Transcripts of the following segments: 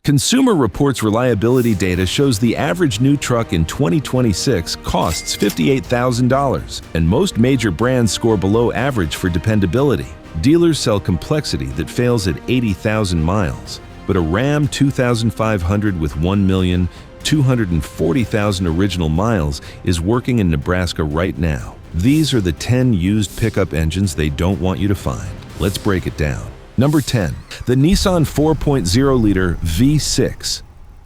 Consumer Reports reliability data shows the average new truck in 2026 costs $58,000, and most major brands score below average for dependability. Dealers sell complexity that fails at 80,000 miles, but a Ram 2500 with 1,240,000 original miles is working in Nebraska right now. These are the 10 used pickup engines they don't want you to find. Let's break it down. Number 10. The Nissan 4.0-liter V6.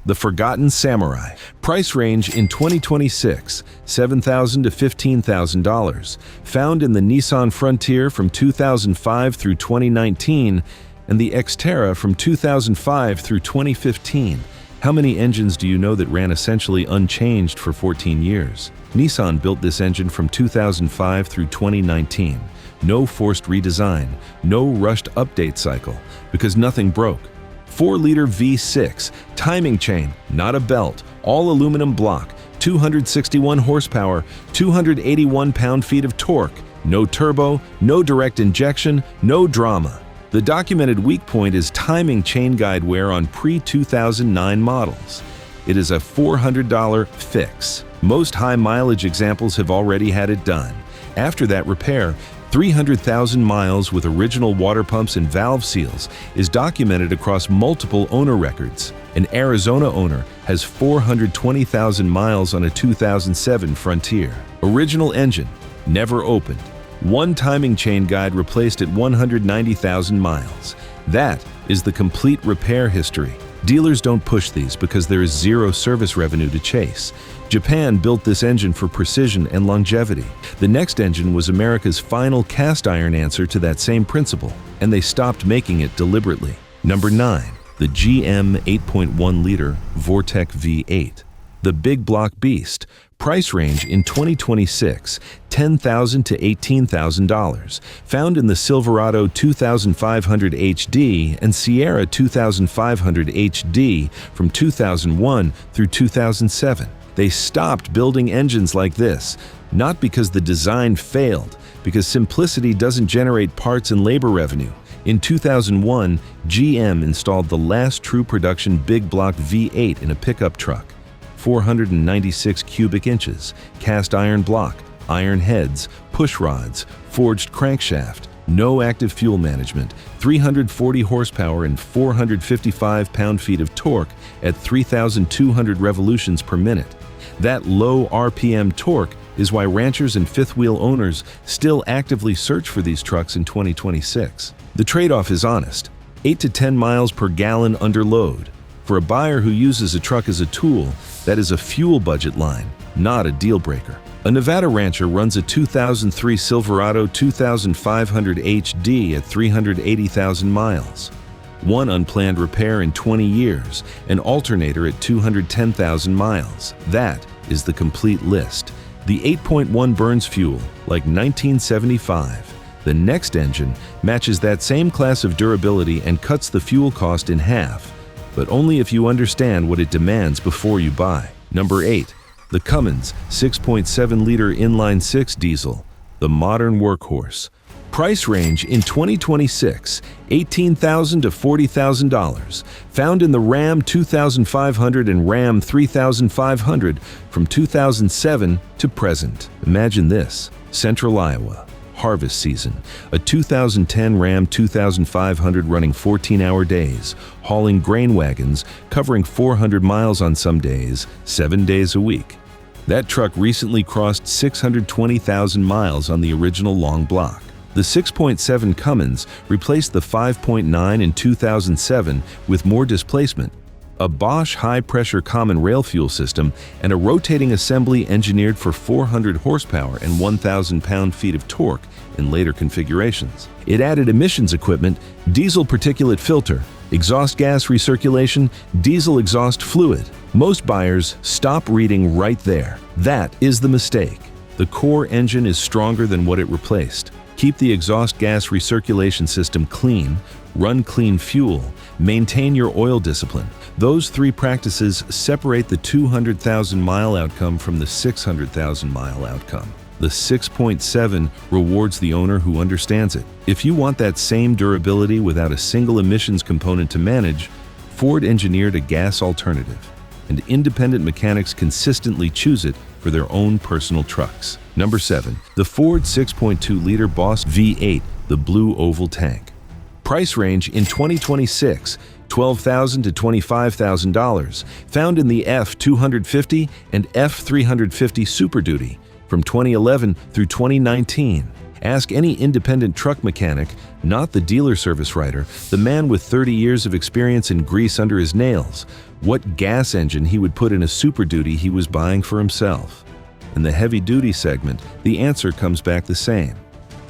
The Forgotten Samurai. Price range in 2026, $7,000 to $15,000. Found in the Nissan Frontier from 2005 through 2019 and the Xterra from 2005 through 2015. How many engines do you know that ran essentially unchanged for 14 years? Nissan built this engine from 2005 through 2019. No forced redesign, no rushed update cycle, because nothing broke. 4-liter V6, timing chain, not a belt, all aluminum block, 261 horsepower, 281 pound-feet of torque, no turbo, no direct injection, no drama. The documented weak point is timing chain guide wear on pre-2009 models. It is a $400 fix. Most high-mileage examples have already had it done. After that repair, 300,000 miles with original water pumps and valve seals is documented across multiple owner records. An Arizona owner has 420,000 miles on a 2007 Frontier. Original engine, never opened. One timing chain guide replaced at 190,000 miles. That is the complete repair history. Dealers don't push these because there is zero service revenue to chase. Japan built this engine for precision and longevity. The next engine was America's final cast iron answer to that same principle, and they stopped making it deliberately. Number 9. The GM 8.1-liter Vortec V8. The big block beast. Price range in 2026, $10,000 to $18,000. Found in the Silverado 2500 HD and Sierra 2500 HD from 2001 through 2007. They stopped building engines like this, not because the design failed, because simplicity doesn't generate parts and labor revenue. In 2001, GM installed the last true production big block V8 in a pickup truck. 496 cubic inches, cast iron block, iron heads, push rods, forged crankshaft, no active fuel management, 340 horsepower and 455 pound-feet of torque at 3,200 revolutions per minute. That low RPM torque is why ranchers and fifth-wheel owners still actively search for these trucks in 2026. The trade-off is honest, 8 to 10 miles per gallon under load. For a buyer who uses a truck as a tool, that is a fuel budget line, not a deal breaker. A Nevada rancher runs a 2003 Silverado 2500 HD at 380,000 miles. One unplanned repair in 20 years, an alternator at 210,000 miles. That is the complete list. The 8.1 burns fuel like 1975. The next engine matches that same class of durability and cuts the fuel cost in half, but only if you understand what it demands before you buy. Number 8. The Cummins 6.7-liter inline-six diesel, the modern workhorse. Price range in 2026, $18,000 to $40,000. Found in the Ram 2500 and Ram 3500 from 2007 to present. Imagine this: Central Iowa, harvest season, a 2010 Ram 2500 running 14-hour days, hauling grain wagons, covering 400 miles on some days, 7 days a week. That truck recently crossed 620,000 miles on the original long block. The 6.7 Cummins replaced the 5.9 in 2007 with more displacement, a Bosch high-pressure common rail fuel system, and a rotating assembly engineered for 400 horsepower and 1,000 pound-feet of torque in later configurations. It added emissions equipment, diesel particulate filter, exhaust gas recirculation, diesel exhaust fluid. Most buyers stop reading right there. That is the mistake. The core engine is stronger than what it replaced. Keep the exhaust gas recirculation system clean, run clean fuel, maintain your oil discipline. Those three practices separate the 200,000-mile outcome from the 600,000-mile outcome. The 6.7 rewards the owner who understands it. If you want that same durability without a single emissions component to manage, Ford engineered a gas alternative, and independent mechanics consistently choose it for their own personal trucks. Number 7. The Ford 6.2-liter Boss V8, the blue oval tank. Price range in 2026, $12,000 to $25,000, found in the F250 and F350 Super Duty from 2011 through 2019. Ask any independent truck mechanic, not the dealer service writer, the man with 30 years of experience and grease under his nails, what gas engine he would put in a Super Duty he was buying for himself. In the heavy-duty segment, the answer comes back the same: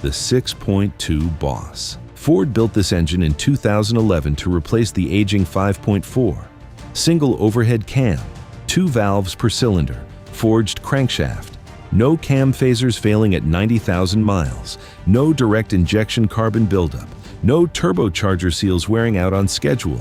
the 6.2 Boss. Ford built this engine in 2011 to replace the aging 5.4. Single overhead cam, 2 valves per cylinder, forged crankshaft, no cam phasers failing at 90,000 miles, no direct injection carbon buildup, no turbocharger seals wearing out on schedule,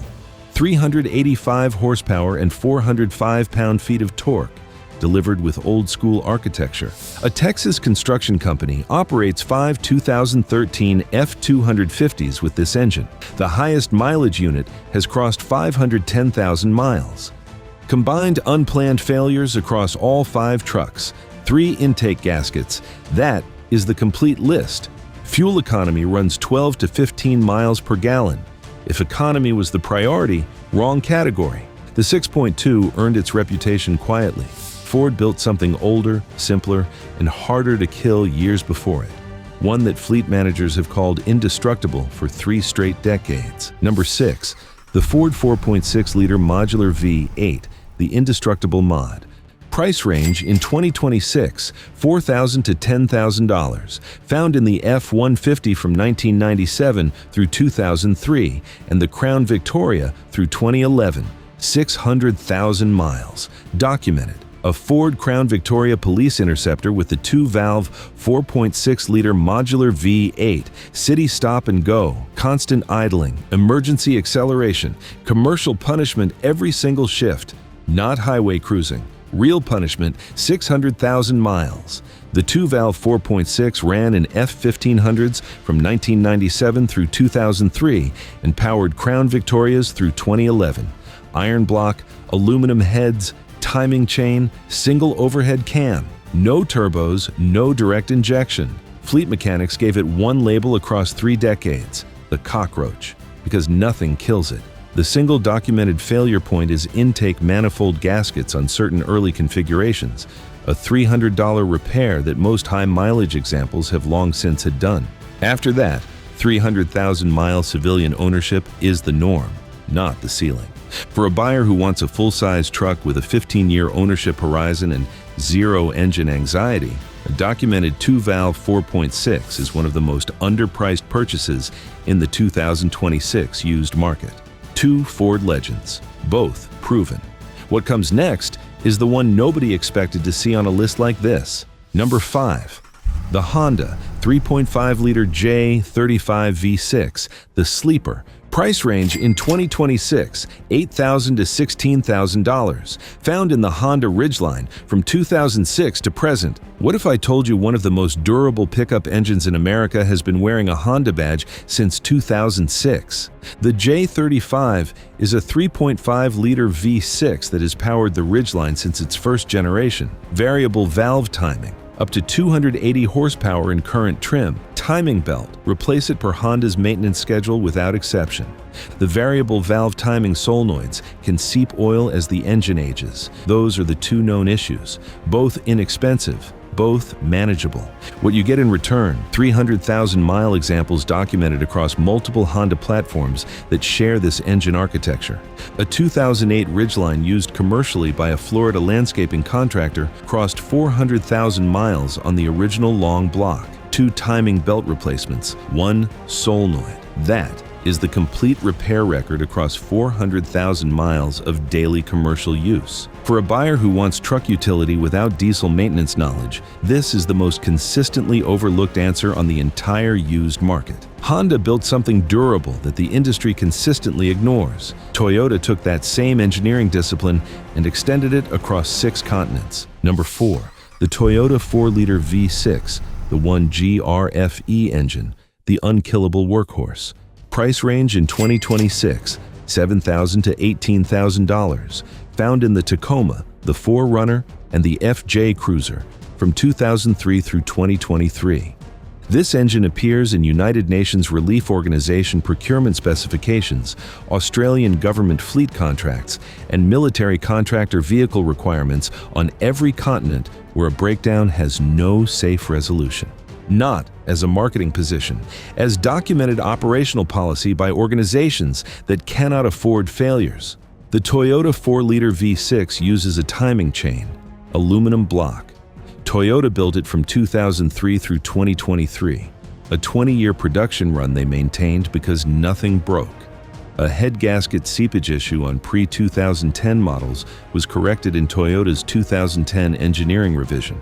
385 horsepower and 405 pound-feet of torque, delivered with old-school architecture. A Texas construction company operates 5 2013 F250s with this engine. The highest mileage unit has crossed 510,000 miles. Combined unplanned failures across all 5 trucks, 3 intake gaskets. That is the complete list. Fuel economy runs 12 to 15 miles per gallon. If economy was the priority, wrong category. The 6.2 earned its reputation quietly. Ford built something older, simpler, and harder to kill years before it. One that fleet managers have called indestructible for 3 straight decades. Number 6. The Ford 4.6-liter Modular V8, the indestructible mod. Price range in 2026, $4,000 to $10,000, found in the F-150 from 1997 through 2003 and the Crown Victoria through 2011, 600,000 miles, documented. A Ford Crown Victoria police interceptor with the 2-valve 4.6-liter Modular V8, city stop and go, constant idling, emergency acceleration, commercial punishment every single shift, not highway cruising. Real punishment, 600,000 miles. The 2-valve 4.6 ran in F-1500s from 1997 through 2003 and powered Crown Victorias through 2011. Iron block, aluminum heads, timing chain, single overhead cam. No turbos, no direct injection. Fleet mechanics gave it one label across 3 decades, the cockroach, because nothing kills it. The single documented failure point is intake manifold gaskets on certain early configurations, a $300 repair that most high-mileage examples have long since had done. After that, 300,000-mile civilian ownership is the norm, not the ceiling. For a buyer who wants a full-size truck with a 15-year ownership horizon and zero engine anxiety, a documented 2-valve 4.6 is one of the most underpriced purchases in the 2026 used market. 2 Ford legends, both proven. What comes next is the one nobody expected to see on a list like this. Number 5. The Honda 3.5-liter J35 V6, the sleeper. Price range in 2026, $8,000 to $16,000, found in the Honda Ridgeline from 2006 to present. What if I told you one of the most durable pickup engines in America has been wearing a Honda badge since 2006? The J35 is a 3.5-liter V6 that has powered the Ridgeline since its first generation. Variable valve timing, up to 280 horsepower in current trim. Timing belt, replace it per Honda's maintenance schedule without exception. The variable valve timing solenoids can seep oil as the engine ages. Those are the 2 known issues, both inexpensive, both manageable. What you get in return, 300,000-mile examples documented across multiple Honda platforms that share this engine architecture. A 2008 Ridgeline used commercially by a Florida landscaping contractor crossed 400,000 miles on the original long block. 2 timing belt replacements, 1 solenoid. That is the complete repair record across 400,000 miles of daily commercial use. For a buyer who wants truck utility without diesel maintenance knowledge, this is the most consistently overlooked answer on the entire used market. Honda built something durable that the industry consistently ignores. Toyota took that same engineering discipline and extended it across 6 continents. Number 4. The Toyota 4-liter V6, the 1GRFE engine, the unkillable workhorse. Price range in 2026, $7,000 to $18,000, found in the Tacoma, the 4Runner, and the FJ Cruiser from 2003 through 2023. This engine appears in United Nations Relief Organization procurement specifications, Australian government fleet contracts, and military contractor vehicle requirements on every continent where a breakdown has no safe resolution. Not as a marketing position, as documented operational policy by organizations that cannot afford failures. The Toyota 4-liter V6 uses a timing chain, aluminum block. Toyota built it from 2003 through 2023, a 20-year production run they maintained because nothing broke. A head gasket seepage issue on pre-2010 models was corrected in Toyota's 2010 engineering revision.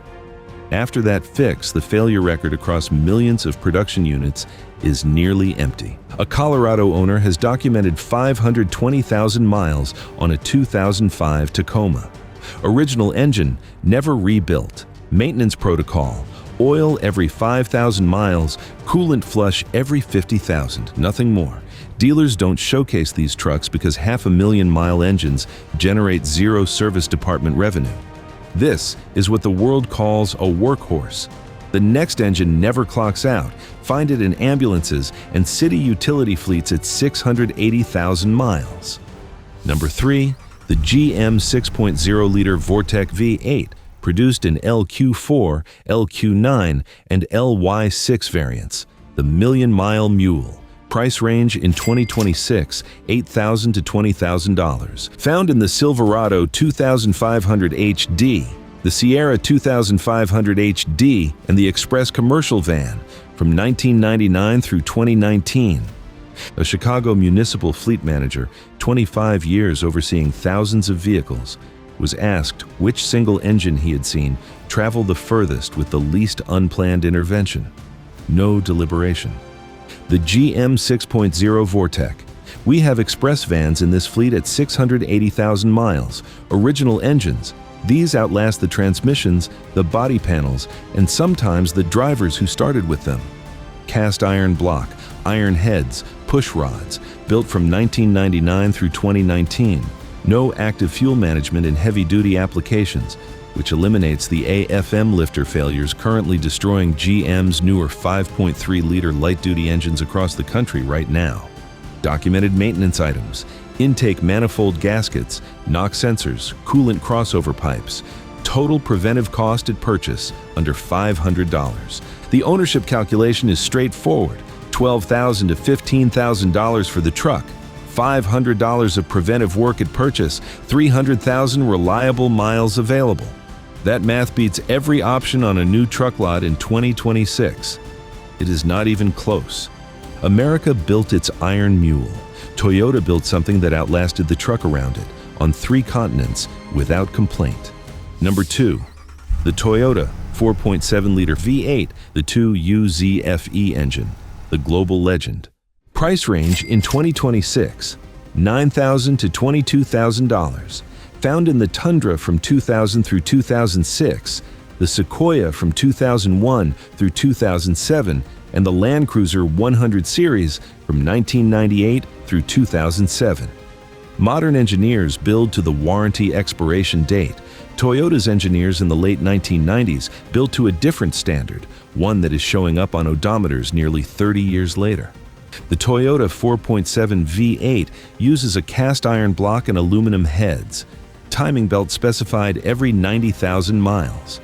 After that fix, the failure record across millions of production units is nearly empty. A Colorado owner has documented 520,000 miles on a 2005 Tacoma. Original engine, never rebuilt. Maintenance protocol: oil every 5,000 miles, coolant flush every 50,000, nothing more. Dealers don't showcase these trucks because 500,000-mile engines generate zero service department revenue. This is what the world calls a workhorse. The next engine never clocks out. Find it in ambulances and city utility fleets at 680,000 miles. Number 3, the GM 6.0-liter Vortec V8. Produced in LQ4, LQ9, and LY6 variants, the Million-Mile Mule. Price range in 2026, $8,000 to $20,000. Found in the Silverado 2500 HD, the Sierra 2500 HD, and the Express commercial van from 1999 through 2019. A Chicago municipal fleet manager, 25 years overseeing thousands of vehicles, was asked which single engine he had seen travel the furthest with the least unplanned intervention. No deliberation. The GM 6.0 Vortec. We have express vans in this fleet at 680,000 miles, original engines. These outlast the transmissions, the body panels, and sometimes the drivers who started with them. Cast iron block, iron heads, push rods, built from 1999 through 2019. No active fuel management in heavy-duty applications, which eliminates the AFM lifter failures currently destroying GM's newer 5.3-liter light-duty engines across the country right now. Documented maintenance items: intake manifold gaskets, knock sensors, coolant crossover pipes. Total preventive cost at purchase, under $500. The ownership calculation is straightforward: $12,000 to $15,000 for the truck. $500 of preventive work at purchase, 300,000 reliable miles available. That math beats every option on a new truck lot in 2026. It is not even close. America built its Iron Mule. Toyota built something that outlasted the truck around it, on 3 continents, without complaint. Number 2, the Toyota 4.7-liter V8, the 2UZFE engine, the global legend. Price range in 2026, $9,000 to $22,000. Found in the Tundra from 2000 through 2006, the Sequoia from 2001 through 2007, and the Land Cruiser 100 series from 1998 through 2007. Modern engineers build to the warranty expiration date. Toyota's engineers in the late 1990s built to a different standard, one that is showing up on odometers nearly 30 years later. The Toyota 4.7 V8 uses a cast iron block and aluminum heads. Timing belt specified every 90,000 miles.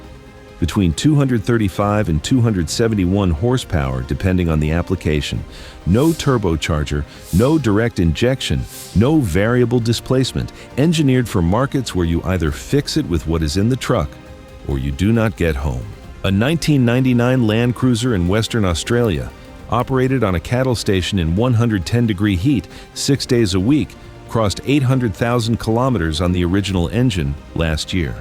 Between 235 and 271 horsepower depending on the application. No turbocharger, no direct injection, no variable displacement. Engineered for markets where you either fix it with what is in the truck or you do not get home. A 1999 Land Cruiser in Western Australia, operated on a cattle station in 110-degree heat 6 days a week, crossed 800,000 kilometers on the original engine last year.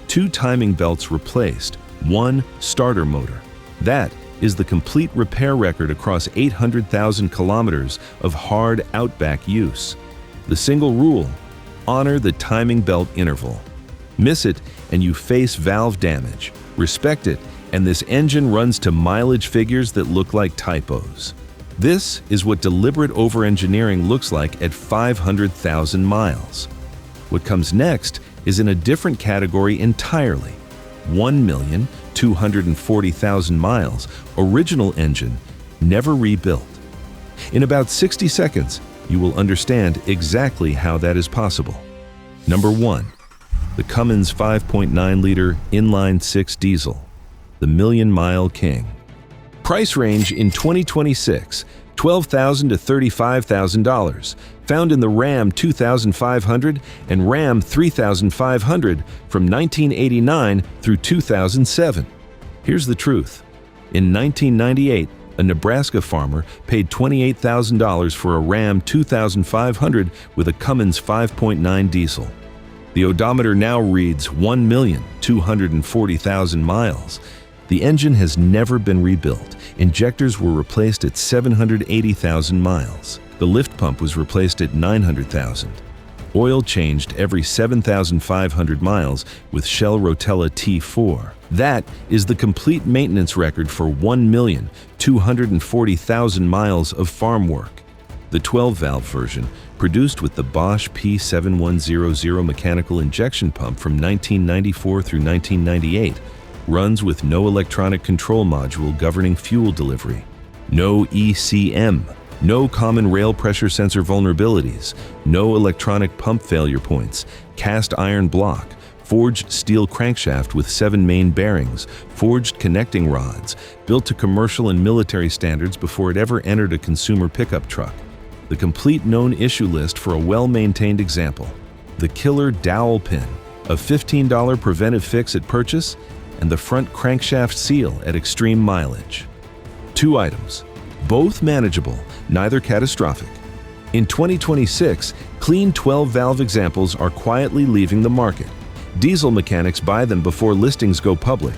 2 timing belts replaced, 1 starter motor. That is the complete repair record across 800,000 kilometers of hard outback use. The single rule: honor the timing belt interval. Miss it and you face valve damage. Respect it and this engine runs to mileage figures that look like typos. This is what deliberate over-engineering looks like at 500,000 miles. What comes next is in a different category entirely. 1,240,000 miles, original engine, never rebuilt. In about 60 seconds, you will understand exactly how that is possible. Number 1. The Cummins 5.9-liter inline-six diesel, the million-mile king. Price range in 2026, $12,000 to $35,000, found in the Ram 2500 and Ram 3500 from 1989 through 2007. Here's the truth. In 1998, a Nebraska farmer paid $28,000 for a Ram 2500 with a Cummins 5.9 diesel. The odometer now reads 1,240,000 miles. The engine has never been rebuilt. Injectors were replaced at 780,000 miles. The lift pump was replaced at 900,000. Oil changed every 7,500 miles with Shell Rotella T4. That is the complete maintenance record for 1,240,000 miles of farm work. The 12-valve version, produced with the Bosch P7100 mechanical injection pump from 1994 through 1998, runs with no electronic control module governing fuel delivery, no ECM, no common rail pressure sensor vulnerabilities, no electronic pump failure points, cast iron block, forged steel crankshaft with 7 main bearings, forged connecting rods, built to commercial and military standards before it ever entered a consumer pickup truck. The complete known issue list for a well-maintained example. The killer dowel pin, a $15 preventive fix at purchase, and the front crankshaft seal at extreme mileage. 2 items, both manageable, neither catastrophic. In 2026, clean 12-valve examples are quietly leaving the market. Diesel mechanics buy them before listings go public.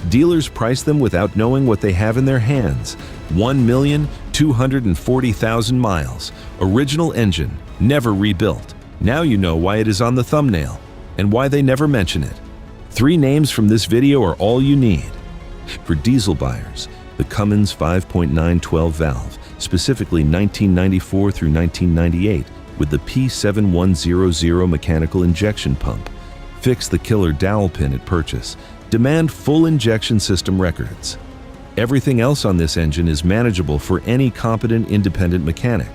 Dealers price them without knowing what they have in their hands. 1,240,000 miles, original engine, never rebuilt. Now you know why it is on the thumbnail and why they never mention it. 3 names from this video are all you need. For diesel buyers, the Cummins 5.9 12-valve, specifically 1994 through 1998, with the P7100 mechanical injection pump. Fix the killer dowel pin at purchase. Demand full injection system records. Everything else on this engine is manageable for any competent independent mechanic.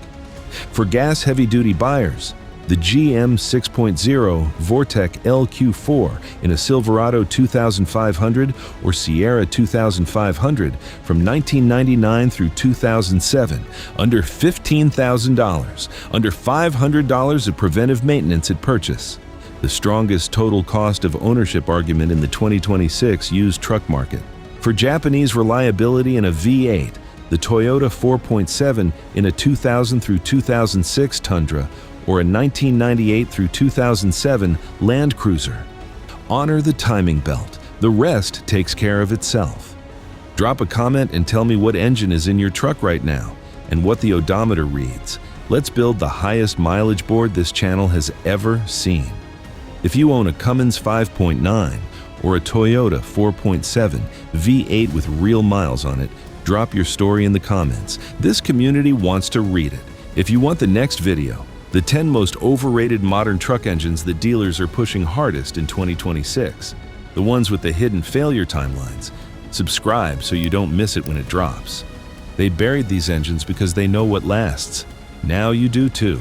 For gas heavy-duty buyers, the GM 6.0 Vortec LQ4 in a Silverado 2500 or Sierra 2500 from 1999 through 2007, under $15,000, under $500 of preventive maintenance at purchase. The strongest total cost of ownership argument in the 2026 used truck market. For Japanese reliability in a V8, the Toyota 4.7 in a 2000 through 2006 Tundra or a 1998 through 2007 Land Cruiser. Honor the timing belt. The rest takes care of itself. Drop a comment and tell me what engine is in your truck right now and what the odometer reads. Let's build the highest mileage board this channel has ever seen. If you own a Cummins 5.9 or a Toyota 4.7 V8 with real miles on it, drop your story in the comments. This community wants to read it. If you want the next video, the 10 most overrated modern truck engines that dealers are pushing hardest in 2026, the ones with the hidden failure timelines, subscribe so you don't miss it when it drops. They buried these engines because they know what lasts. Now you do too.